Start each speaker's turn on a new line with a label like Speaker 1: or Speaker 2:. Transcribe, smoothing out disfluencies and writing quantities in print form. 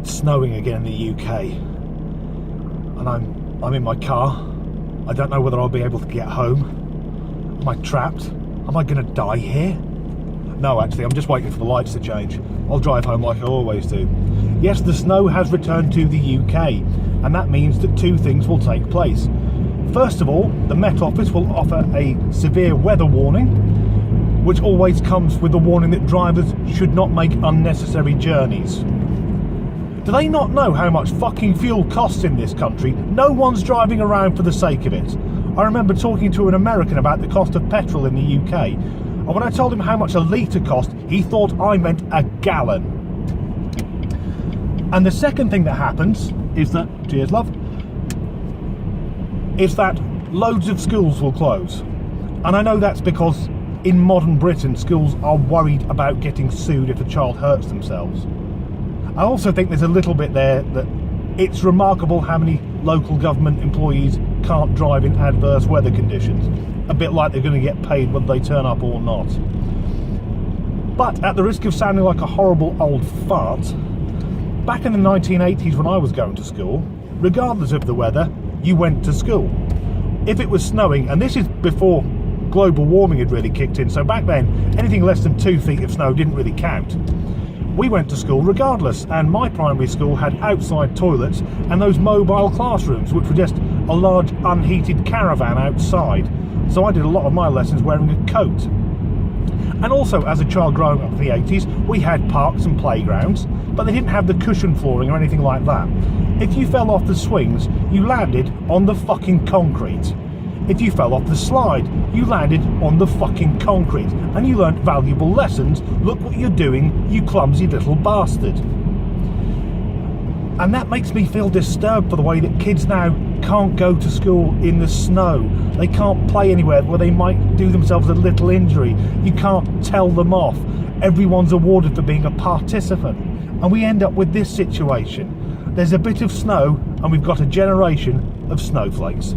Speaker 1: It's snowing again in the UK, and I'm in my car. I don't know whether I'll be able to get home. Am I trapped? Am I going to die here? No, actually, I'm just waiting for the lights to change. I'll drive home like I always do. Yes, the snow has returned to the UK, and that means that two things will take place. First of all, the Met Office will offer a severe weather warning, which always comes with the warning that drivers should not make unnecessary journeys. Do they not know how much fucking fuel costs in this country? No one's driving around for the sake of it. I remember talking to an American about the cost of petrol in the UK, and when I told him how much a litre cost, he thought I meant a gallon. And the second thing that happens is that, cheers love, is that loads of schools will close. And I know that's because in modern Britain, schools are worried about getting sued if a child hurts themselves. I also think there's a little bit there that it's remarkable how many local government employees can't drive in adverse weather conditions. A bit like they're going to get paid whether they turn up or not. But at the risk of sounding like a horrible old fart, back in the 1980s when I was going to school, regardless of the weather, you went to school. If it was snowing, and this is before global warming had really kicked in, so back then anything less than 2 feet of snow didn't really count. We went to school regardless, and my primary school had outside toilets and those mobile classrooms, which were just a large unheated caravan outside. So I did a lot of my lessons wearing a coat. And also, as a child growing up in the 80s, we had parks and playgrounds, but they didn't have the cushion flooring or anything like that. If you fell off the swings, you landed on the fucking concrete. If you fell off the slide, you landed on the fucking concrete, and you learnt valuable lessons. Look what you're doing, you clumsy little bastard. And that makes me feel disturbed for the way that kids now can't go to school in the snow. They can't play anywhere where they might do themselves a little injury. You can't tell them off. Everyone's awarded for being a participant. And we end up with this situation. There's a bit of snow, and we've got a generation of snowflakes.